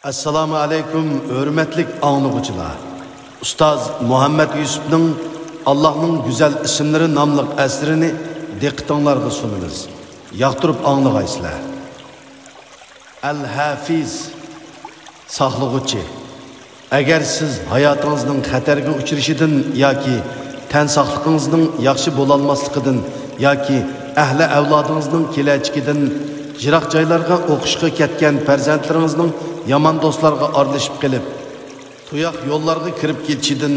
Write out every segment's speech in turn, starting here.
Assalamu alaykum, hürmetlik anlıqçılar. Ustaz Muhammed Yusuf'ның Allah'ның güzel isimleri namlıq əsrini diqqətinizə sunumuz. Yaqtırıb anlığaysızlar. El-Hafiz saqlıqçı. Əgər siz hayatınızın xətərə uçurışıdan yoki tən saqlığınızın yaxşı bolalmaslıqıdan yoki əhli avladınızın keləcəkidən jiroq joylarga o'qishga ketgan farzandlaringizning yomon do'stlarga aralashib qilib, tuyoq yo'llarga kirib ketishidan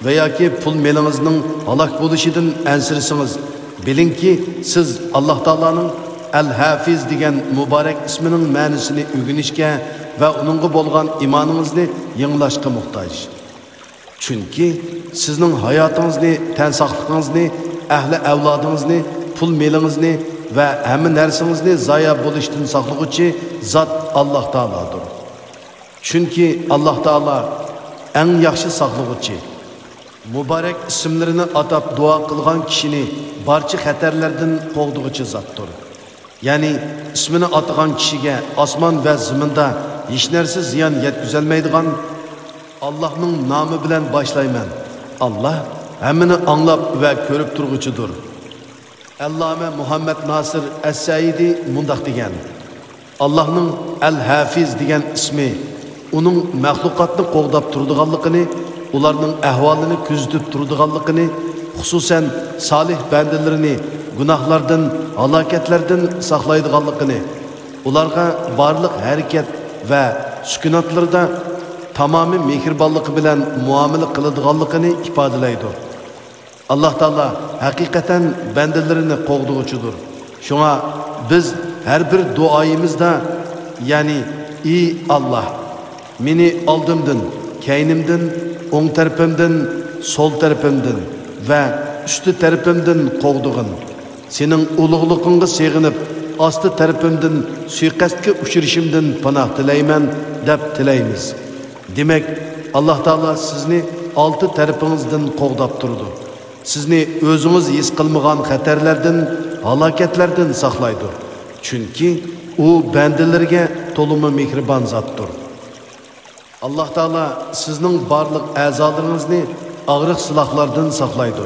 va yoki pul melingizning halok bo'lishidan ansirsangiz, bilingki, siz Alloh taolaning Al-Hafiz degan muborak ismining ma'nosini o'rganishga va uningga bo'lgan imoningizni yanglashga muhtoj. Chunki sizning hayotingizni, tan saqligingizni, ahli avlodingizni, pul melingizni ve hamma narsangizni zoya bo'lishdan saqlag'uvchi zot Alloh taolodir. Chunki Alloh taolo eng yaxshi saqlag'uvchi. Muborak ismlarini atab duo qilgan kishini barcha xatarlardan qo'g'dug'uchi zotdir. Ya'ni ismini atagan kishiga osmon va zaminda hech narsa ziyon yetkazolmaydigan Allohning nomi bilan boshlayman. Alloh hammani anglab va ko'rib turg'uchidir. Allame Muhammed Nasir Es-Saidi mundaq degan: Allah'ның El-Hafiz degan ismi onun məxluqatını qoğdab turduğanlıqını, ularning ahvalini kuzatib turduğanlıqını, xususan salih bandalarini günahlardan, halaketlerden saqlaydiganlıqını, ularga barliq harakat va sukunatlarda tamamı mehribonligi bilan muomala qiladiganligini ifodalaydi. Allah Taala hakikaten bendelerini qoğduğucudur. Şuna biz her bir duayımızda yani ey Allah, meni aldımdın, keynimdin, on tarafımdın, sol tarafımdın ve üstü tarafımdın qoğduğun. Senin uluğluğuna sığınıp astı tarafımdın suiqastka uçurishimdin panah tilayman deb tilaymiz. Demek Allah Taala sizni altı tarafınızdan qoğdab turdu. Sizni özünüz his qilmagan xatarlardan, halokatlardan saqlaydi. Chunki u bandalarga to'limi mehribon zotdir. Alloh taolo sizning barliq a'zolaringizni og'riq silohlardan saqlaydi.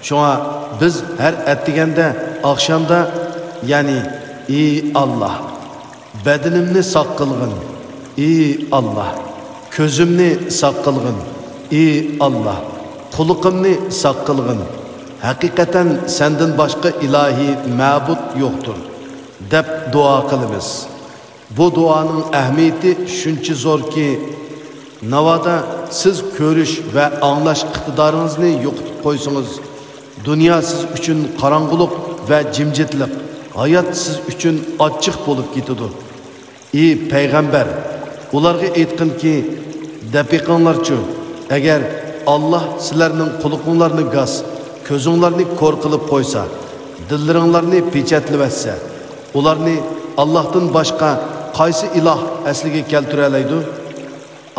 Shunga biz har atdiganda oqshomda, ya'ni ey Allah, badanimni saq qilgin. Ey Allah, ko'zimni saq qilgin. Ey Allah, Quluqimni saq qilgin. Haqiqatan senden başka ilahi ma'bud yo'qdir deb duo qilamiz. Bu duoning ahamiyati shuncha zo'rki, navoda siz ko'rish va anglash iqtidoringizni yo'qotib qo'ysangiz, dunyo siz uchun qorong'ulik va jimjitlik, hayot siz uchun ochiq bo'lib ketadi. Ey payg'ambar, ularga aytqinki, daqiqanglarchi, agar Allah sizlerinin quluqlarını gaz, közünlerini kor qilib qo'ysa, dillaringlarni pechatlivetse, ularni Allah'tan başka qaysi ilah asliga keltiralaydi?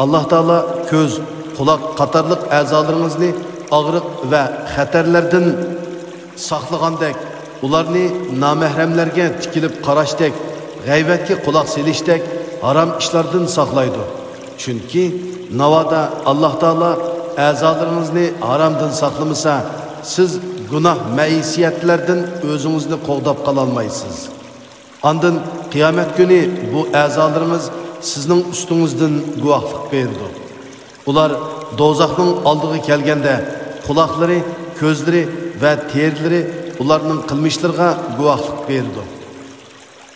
Allah Taala ko'z, quloq qatorliq a'zolaringizni og'riq va xatarlardan saqlagandek, ularni namahramlarga tikilib qarashdek, g'aybatga quloq selishdek haram ishlardan saqlaydi. Chunki navoda Allah Taala a'zolaringizni haramdan saqlamasa, siz günah maisiyatlardan o'zingizni qo'g'dab qala olmaysiz. Ondan qiyomat kuni bu a'zolaringiz sizning ustingizdan guvohlik berdi. Ular do'zaxning oldiga kelganda quloqlari, ko'zlari va terlari ularning qilmishlariga guvohlik berdi.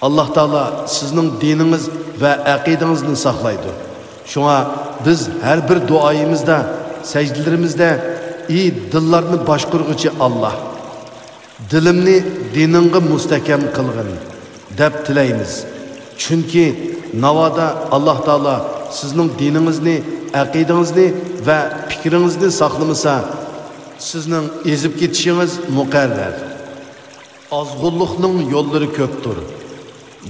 Alloh taolo sizning diningiz va aqidangizni saqlaydi. Shunga biz har bir duoyimizda, secdelerimizde iyi dillarını başqurğuchi Allah, dilimni diningga mustahkam qilgin deb tilaymiz. Chunki navoda Allah Taala sizning diningizni, aqidangizni va fikringizni saqlamasa, sizning ezib ketishingiz muqarrar. Ozg'unlikning yo'llari ko'pdir.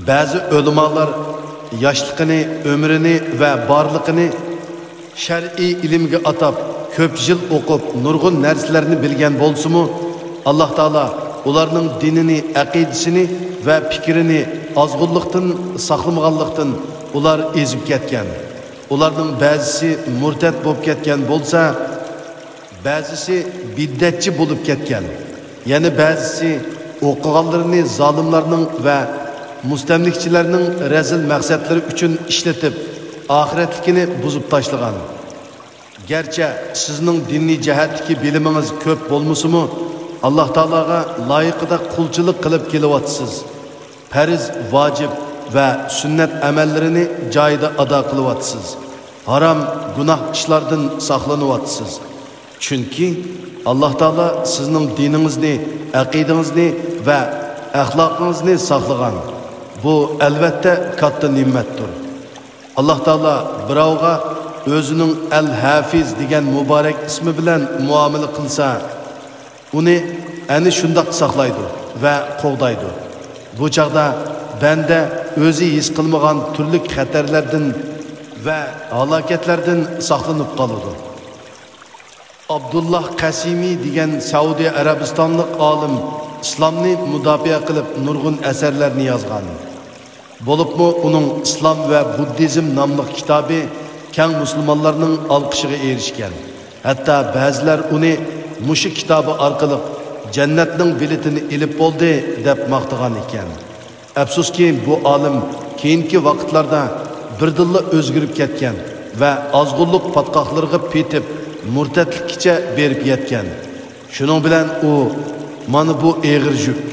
Ba'zi ulamolar yoshligini, umrini va borligini shar'iy ilmga atab ko'p yil o'qib nurg'un narsalarni bilgan bo'lsa-mu, Alloh taolo ularning dinini, aqidasini va fikrini ozg'unlikdan saqlamaganlikdan ular ezib ketgan. Ularning ba'zisi murtad bo'lib ketgan bo'lsa, ba'zisi biddatchi bo'lib ketgan. Yana ba'zisi o'qiganlarini zolimlarning va mustamlikchilarning razil maqsadlari uchun ishlatib, oxiratlikini buzib tashlagan. Gerçi sizning diniy jihatdagi bilimingiz ko'p bo'lmasa-mu, Alloh taologa loyiqida qulchilik qilib kelyapsiz. Farz, vojib va sunnat amallarini joyida ado qilyapsiz. Haram, gunoh ishlardan saqlanyapsiz. Chunki Alloh taolo sizning diningizni, aqidangizni va axloqingizni saqlagan. Bu albatta katta ne'matdir. Alloh taolo birovga o'zining Al-Hafiz degan muborak ismi bilan muomala qilsa, uni ana shundoq saqlaydi va qo'g'daydi. Bu chaqda banda o'zi his qilmagan turli xatarlardan va halokatlardan saqlanib qoladi. Abdullah Qasimi degan Saudiya Arabistonlik olim islomni mudofaa qilib nurg'un asarlarni yozgan. Bo'libmi uning Islom va Buddizm nomli kitobi keng musulmonlarning olqishiga erishgan. Hatto ba'zilar uni mushu kitobi orqali jannatning biletini ilib bo'ldi deb maqtagan ekan. Afsuski bu olim keyingi vaqtlarda birdilla o'zgarib ketgan va ozg'unlik patqoqlarga petib murtadlikcha berib yetgan. Shuning bilan u mana bu eg'ir yuk,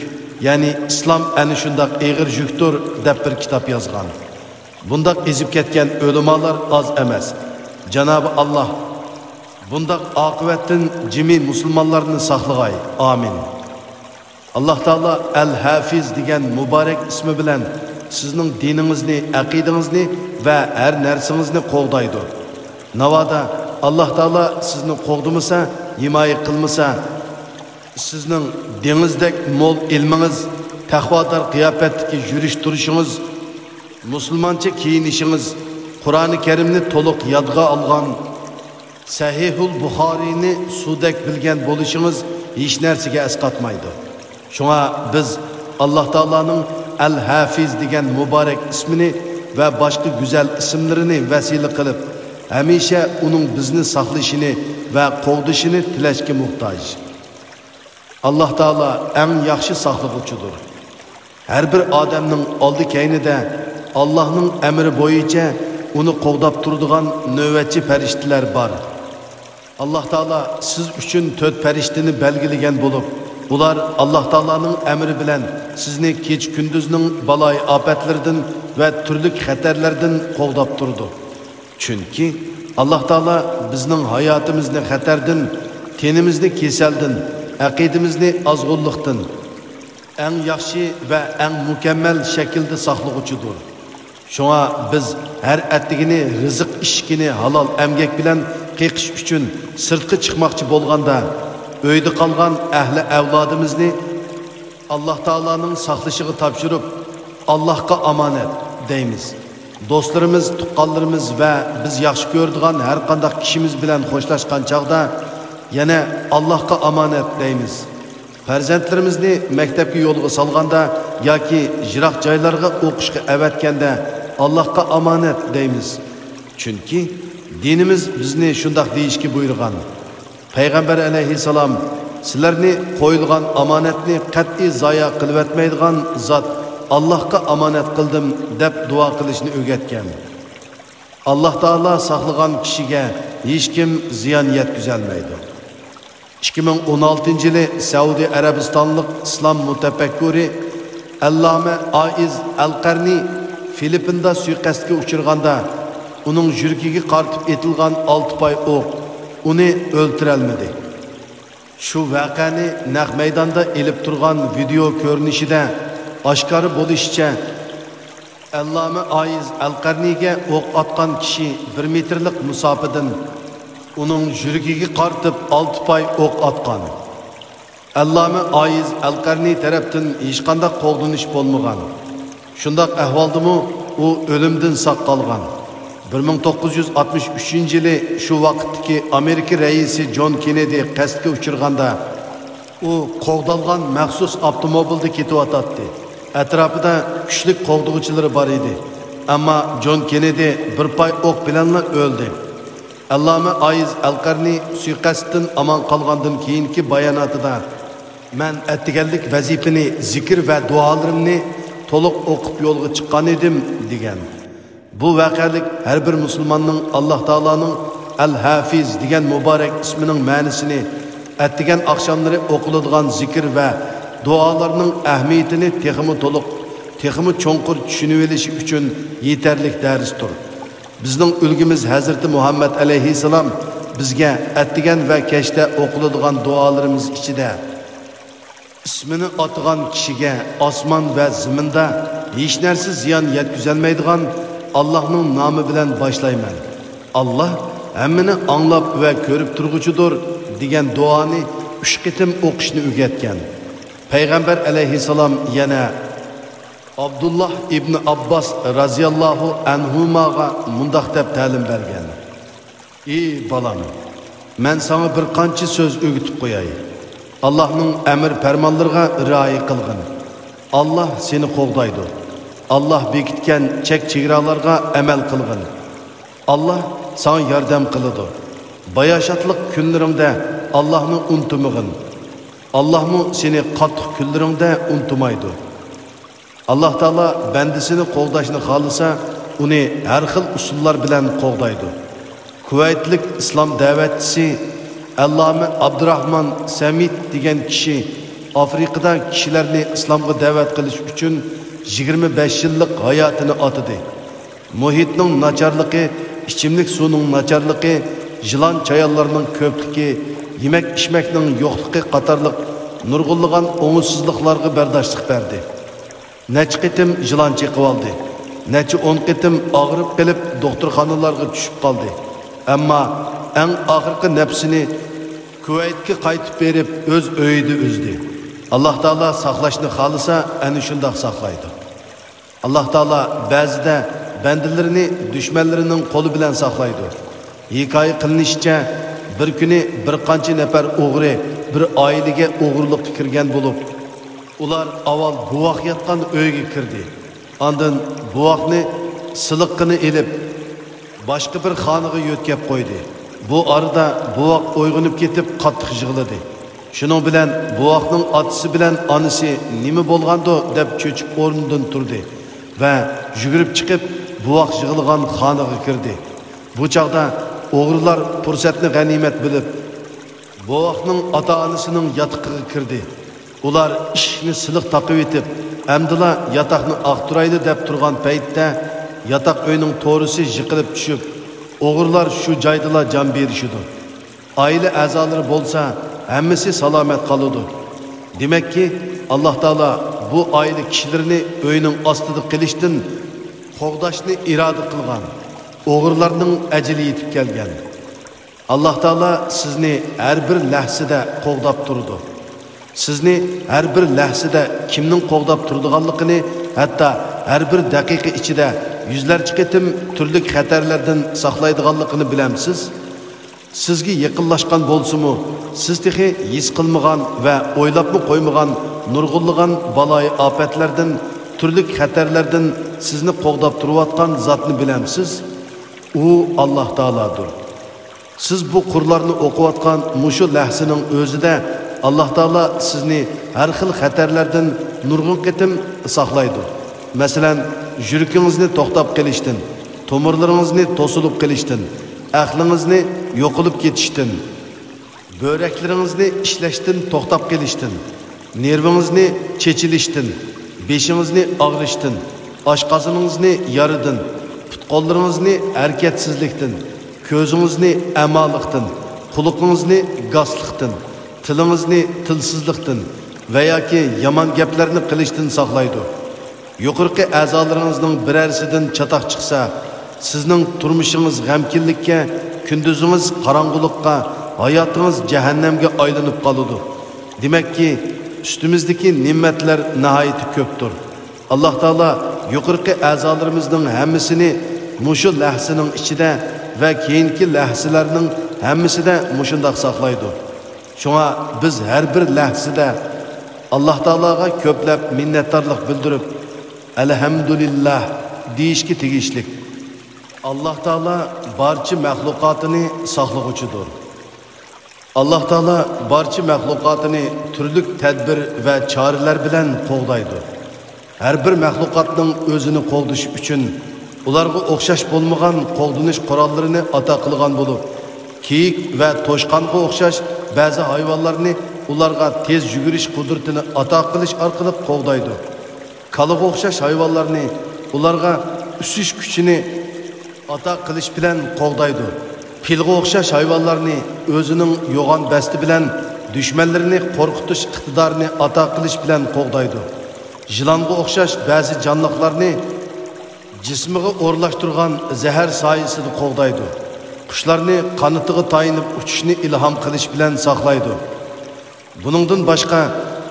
ya'ni islom ana shundoq eg'ir yukdir deb bir kitob yozgan. Bundaq ezib ketgan o'limalar az emas. Janobi Alloh bundaq oqibatdan jimi musulmonlarni saqlag'ay. Amin. Alloh taolo Al-Hafiz degan muborak ismi bilan sizning diningizni, aqidangizni va har narsangizni qo'g'daydi. Navoda Alloh taolo sizni qo'g'dimasa, himoya qilmasa, sizning dengizdek mo'l ilmingiz, taqvodor qiyofatdagi yurish turishingiz, musulmoncha kiyinishingiz, Qur'oni Karimni to'liq yodga olgan, Sahihul Buxoriyni sudek bilgan bo'lishingiz hech narsaga asqatmaydi. Shunga biz Alloh taolaning Al-Hafiz degan muborak ismini va boshqa go'zal ismlarini vasila qilib, hamisha uning bizni saqlashini va qo'g'dishini tilashga muhtoj. Alloh taolo eng yaxshi saqlovchidir. Har bir odamning oldi keynida Allohning amri bo'yicha uni qo'g'dab turadigan navbatchi farishtalar bor. Alloh taolo siz uchun 4 farishtani belgilagan bo'lib, ular Alloh taolaning amri bilan sizni kech kunduzning baloy ofatlaridan va turli xatarlardan qo'g'dab turdi. Chunki Alloh taolo bizning hayotimizni xatardan, tenimizni kasaldan, aqidamizni ozg'unlikdan eng yaxshi va eng mukammal shaklda saqlovchidir. Shunga biz har attigini rizq ishkini halol emgak bilan qiqish uchun sirtqa chiqmoqchi bo'lganda, uyda qolgan ahli avlodimizni Alloh taolaning saqlashiga topshirib, Allohga omonat deymiz. Do'stlarimiz, tuqqanlarimiz va biz yaxshi ko'radigan har qanday kishimiz bilan xo'shlashgan chaqda yana Allohga omonat deymiz. Farzandlarimizni maktabga yo'lga solganda yoki yiroq joylarga o'qishga avatganda Allohga omonat deymiz. Chunki dinimiz bizni shundoq deyishga buyurgan. Payg'ambar alayhisalom sizlarni qo'yilgan omonatni qat'iy zoya qilib o'tmaydigan zot Allohga omonat qildim deb duo qilishni o'rgatgan. Alloh taolo saqlagan kishiga hech kim ziyon yetkazolmaydi. 2016 yili Saudiya Arabistonlik islom mutafakkiri Alloma Aiz Al-Qarni Filippinda suiqasdga uchirganda uning yuragiga qartib etilgan 6 pay o'q uni o'ltirolmadi. Shu voqeani naq maydonda elib turgan video ko'rinishida oshkora bo'lishicha Alloma Aiz Al-Qarniga o'q otgan kishi 1 metrlik musofadan uning yuragiga qartib 6 pay o'q otgan. Alloma Aiz Al-Qarni tarafdan hech qanday qo'g'dinish bo'lmagan. Shundoq ahvoldimi u o'limdan saq qolgan. 1963 yili shu vaqtdagi Amerika raisi John Kennedy qasdga uchirganda u qo'g'dalgan maxsus avtomobilda ketib o'tdi. Atrofida kuchli qo'g'duvchilar bor edi. Ammo John Kennedy bir pay o'q bilanla o'ldi. Allama Ayiz Al-Qarni suiqasddan aman qolgandan keyingi bayonotida men attiganlik vazifani zikr va duolarimni to'liq o'qib yo'lga chiqqan edim degan. Bu voqelik har bir musulmonning Alloh taolaning Al-Hafiz degan muborak ismining ma'nosini attigan oqshomlari o'qiladigan zikr va duolarning ahamiyatini texmi to'liq, texmi cho'nqur tushunib olish uchun yetarli darsdir. Bizning ulgimiz Hazrati Muhammad alayhissalom bizga attigan va kechda o'qiladigan duolarimiz ichida ismini atgan kishiga osmon va zaminda hech narsa ziyon yetkazolmaydigan Allohning nomi bilan boshlayman. Alloh hammani anglab va ko'rib turg'uchidir degan duoni 3 qitim o'qishni o'rgatgan. Payg'ambar alayhissalom yana Abdullah ibn Abbas raziyallohu anhumaga mundoq deb ta'lim bergan. Ey balam, men sana bir qancha so'z o'rgatib qo'yay. Allohning amr farmonlariga rioya qilgin. Allah seni qo'g'daydi. Allah bekitgan chek-chegaralarga amal qilgin. Allah sana yordam qiladi. Bayashatliq kunlaringda Allohni unutmagin. Allohmu seni qattiq kunlaringda unutmaydi. Allah Taala bandisini qo'g'dashni xohlasa, uni har xil usullar bilan qo'g'daydi. Kuvaytlik islom da'vatchisi Allama Abdurrahman Samit degan kishi Afrikada kishilarni islomga da'vat qilish uchun 25 yillik hayotini otdi. Muhitning nacharligi, ichimlik suvining nacharligi, yilon chayonlarning ko'pligi, yemak-ichmakning yo'qligi qatorliq nurg'unlagan o'ngsizliklarga bardoshlik berdi. Necha qitim yilon chiqib oldi. Necha 10 qitim og'rib qilib doktorxonalarga tushib qoldi. Ammo eng oxirgi nafsini Kuvaytga qaytib berib o'z uyida uzdi. Alloh taolo saqlashni xolisa, ana shunday saqlaydi. Alloh taolo ba'zida bandilarini dushmanlarining qo'li bilan saqlaydi. Hikoya qilinishicha, bir kuni bir qancha nafar o'g'ri bir oilaga o'g'irlikka kirgan bo'lib, ular avval buvoq yotgan uyga kirdi. Ondan buvoqni siliqqini elib boshqa bir xonaga yo'tkab qo'ydi. Bu arada buvoq uyg'onib ketib qattiq yig'ladi. Shuning bilan buvoqning otasi bilan onasi nima bo'lgandi deb cho'chib o'rnidan turdi va yugurib chiqib buvoq yig'ilgan xonaga kirdi. Bu chaqda o'g'rilar fursatni g'animat bilib buvoqning ota-onasining yotiqiga kirdi. Ular ishni siliq taqib etib, amdila yotoqni aqtirayli deb turgan paytda yotoq uyning to'risi yiqilib tushib, o'g'rilar shu joyda jon berishdi. Oila a'zolari bo'lsa, hammasi salomat qoladi. Demakki, Alloh taolo bu oila kishilarini uyning ostida qilishdan qo'g'dashni iroda qilgan. O'g'rilarning ajali yetib kelgan. Alloh taolo sizni har bir lahzada qo'g'dab turdi. Sizni har bir lahzada kimning qo'g'dab turadiganligini, hatto har bir daqiqa ichida yüzlerce qitim turli xatarlardan saqlaydiganligini bilamsiz. Sizga yaqinlashgan bo'lsa-mu, siz tehi his qilmagan va o'ylabmi qo'ymagan nurg'unlagan baloyi ofatlardan, turli xatarlardan sizni qo'g'dab turayotgan zotni bilamsiz. U Alloh taolodir. Siz bu qurlarni o'qiyotgan mushu lahzining o'zida Alloh taolo sizni har xil xatarlardan nurg'un qitim saqlaydi. Masalan, yuragingizni to'xtab qilishdan, tomirlaringizni to'silib qilishdan, aqlingizni yo'qolib ketishdan, böreklaringizni ishlashdan to'xtab qilishdan, nervingizni chechilishdan, beshingizni og'rishdan, oshqoziningizni yaridan, putqollaringizni harakatsizlikdan, ko'zingizni amolikdan, quloqingizni g'aslikdan, tilingizni tilsizlikdan va yoki yomon gaplarni qilishdan saqlaydi. Yuqorqi a'zolaringizning birarsidan chatoq chiqsa, sizning turmushingiz g'amkinlikka, kunduzingiz qorong'ulikqa, hayotingiz jahannamga aylanib qoladi. Demakki, üstimizdagi ne'matlar nihoyat ko'pdir. Alloh taolo yuqorqi a'zolarimizning hammasini mushu lahzining ichida va keyingi lahzilarning hammasida mushundoq saqlaydi. Shunga biz har bir lahzida Alloh taologa ko'plab minnatdorlik bildirib, alhamdulillah deyishga tegishlik. Alloh taolo barcha mahluqotini saqlovchidir. Alloh taolo barcha mahluqotini turli tadbir va choralar bilan qo'g'daydi. Har bir mahluqotning o'zini qo'g'dish uchun ularga o'xshash bo'lmagan qo'g'dinish qurollarini ato qilgan bo'lib, kiyik va to'shqonga o'xshash ba'zi hayvonlarni ularga tez yugurish qudratini ato qilish orqali qo'g'daydi. Kalaga o'xshash hayvonlarni ularga usish kuchini ato qilish bilan qo'g'daydi. Filga o'xshash hayvonlarni o'zining yo'g'on basti bilan dushmanlarini qo'rqitish iqtidorini ato qilish bilan qo'g'daydi. Yilonga o'xshash ba'zi jonliqlarni jismiga o'rlashtirgan zahar soyasida qo'g'daydi. Qushlarni qanotiga tayinib uchishni ilhom qilish bilan saqlaydi. Buningdan boshqa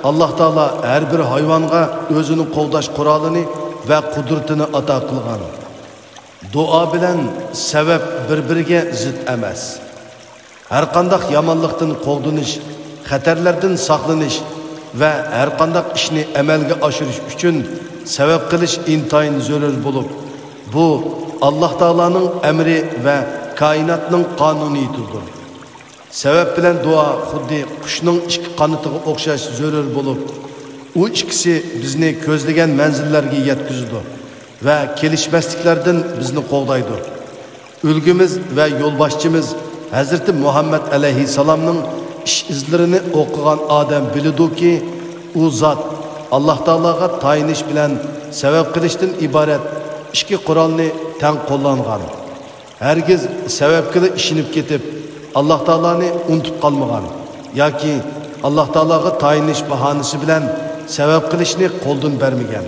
Alloh taolo har bir hayvonga o'zini qo'g'dash qurolini va qudratini ato qilgan. Duo bilan sabab bir-biriga zid emas. Har qanday yomonlikdan qo'g'dinish, xatarlardan saqlanish va har qanday ishni amalga oshirish uchun sabab qilish intayin zarur bo'lib, bu Alloh taolaning amri va koinotning qonuniyatidir. Sabab bilan duo xuddi qushning ikki qanotiga o'xshash zarur bo'lib, u ikkisi bizni ko'zlagan manzillarga yetkazadi va kelishmasliklardan bizni qo'g'daydi. Ulgimiz va yo'lboshchimiz Hazrati Muhammad alayhissalomning ish izlarini o'qigan odam biladi-ki, u zot Alloh taologa tayinish bilan sabab qilishdan iborat ikki qurolni tang qo'llangan. Hergiz sababga ishinib ketib, Alloh taoloni unutib qolmagan yoki Alloh taologa tayinish bahonasi bilan sabab qilishni qo'ldan bermagan.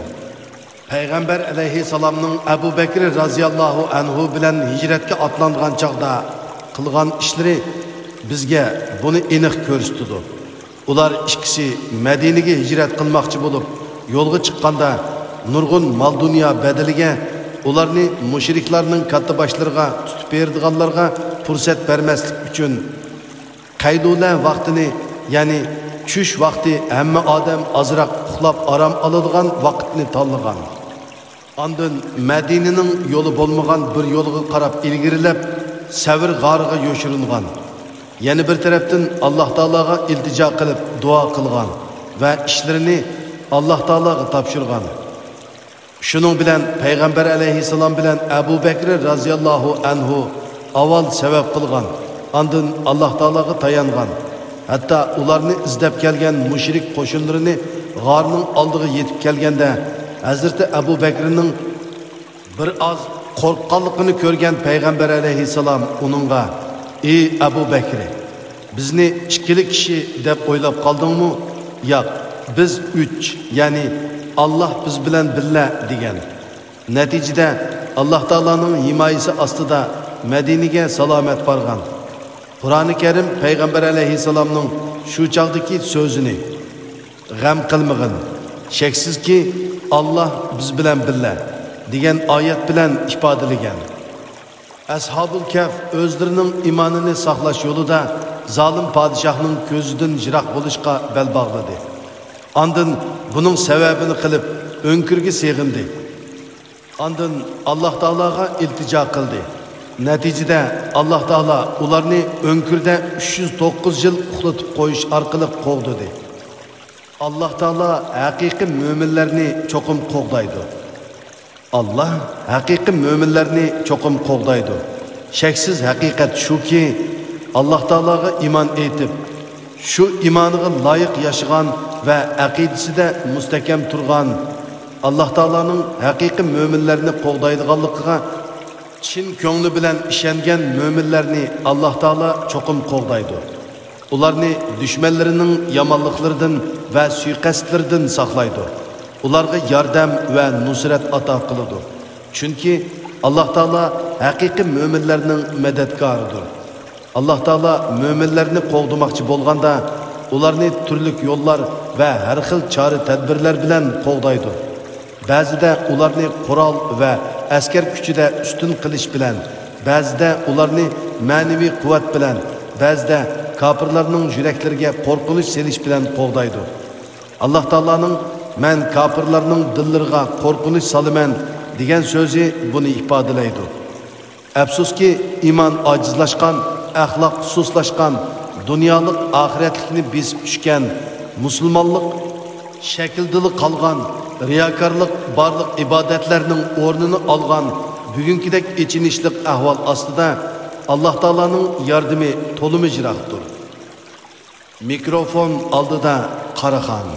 Payg'ambar alayhissalomning Abu Bakr roziyallohu anhu bilan hijratga otlangan chaqda qilgan ishlari bizga buni aniq ko'rsatdi. Ular ikkisi Madinaga hijrat qilmoqchi bo'lib, yo'lga chiqqanda nurg'un mol dunyo badaliga ularni mushriklarning katta boshlariga tutib berdiganlarga fursat bermaslik uchun qaydula vaqtini, ya'ni tush vaqti hamma odam ozroq uxlab orom oladigan vaqtni tanlagan. Ondan Madinaning yo'li bo'lmagan bir yo'lga qarab ilgirilab Savr g'origa yo'shirilgan. Yana bir tarafdan Alloh taologa iltijo qilib duo qilgan va ishlarini Alloh taologa topshirgan. Shuning bilan Payg'ambar alayhissalom bilan Abu Bakr roziyallohu anhu avval sabab qilgan. Ondan Alloh taologa tayangan. Hatto ularni izlab kelgan mushrik qo'shinlarini g'orning oldiga yetib kelganda Hazrati Abu Bakrning bir oz qo'rqqanligini ko'rgan Payg'ambar alayhissalom uningga: "Ey Abu Bakr, bizni ikkili kishi deb o'ylab qoldingmi? Yo'q, biz 3, ya'ni Alloh biz bilan billa" degan. Natijada Alloh taolaning himoyasi ostida Madinaga salomat borgan. Qur'oni Karim Payg'ambar alayhissalomning shu chaqdagi so'zini "G'am qilmag'in, shaksizki Alloh biz bilan billa" degan oyat bilan ifodalagan. Ashabul Kahf o'zlarining iymonini saqlash yo'lida zolim podshohning ko'zidan jiroq bo'lishga bel bog'ladi. Ondan buning sababini qilib o'nkirga seg'indi. Ondan Alloh taologa iltijo qildi. Natijada Alloh taolo ularni o'nkirda 309 yil uxlatib qo'yish orqali qo'g'didi. Alloh taolo haqiqiy mo'minlarni cho'qim qo'g'daydi. Allah haqiqiy mo'minlarni cho'qim qo'g'daydi. Shaksiz haqiqat shuki, Alloh taologa iymon etib, shu iymoniga loyiq yashagan va aqidasida mustahkam turgan Alloh taoloning haqiqiy mo'minlarni qo'g'daydiganligiga chin ko'ngli bilan ishongan mo'minlarni Alloh taolo cho'qim qo'g'daydi. Ularni dushmanlarining yomonliklaridan va suiqasdlaridan saqlaydi. Ularga yordam va nusrat ato qiladi. Chunki Alloh taolo haqiqiy mo'minlarning madadkoridir. Alloh taolo mo'minlarni qo'g'dimoqchi bo'lganda, ularni turli yo'llar va har xil chora tadbirlar bilan qo'g'daydi. Ba'zida ularni qurol va askar kuchida ustun qilish bilan, ba'zida ularni ma'naviy quvvat bilan, ba'zida kofirlarning yuraklariga qo'rqinch selish bilan qo'g'daydi. Alloh taolaning "Men kofirlarning dillariga qo'rqinch solaman" degan so'zi buni ifodalaydi. Afsuski, iymon ojizlashgan, axloq sustlashgan, dunyolik oxiratlikni besib tushgan, musulmonlik shakldili qolgan, riyokorlik barliq ibodatlarning o'rnini olgan bugünkidek ichinishlik ahvol ostida Alloh taolaning yordami to'limi jiroqdir. Mikrofon oldida Qaraxon.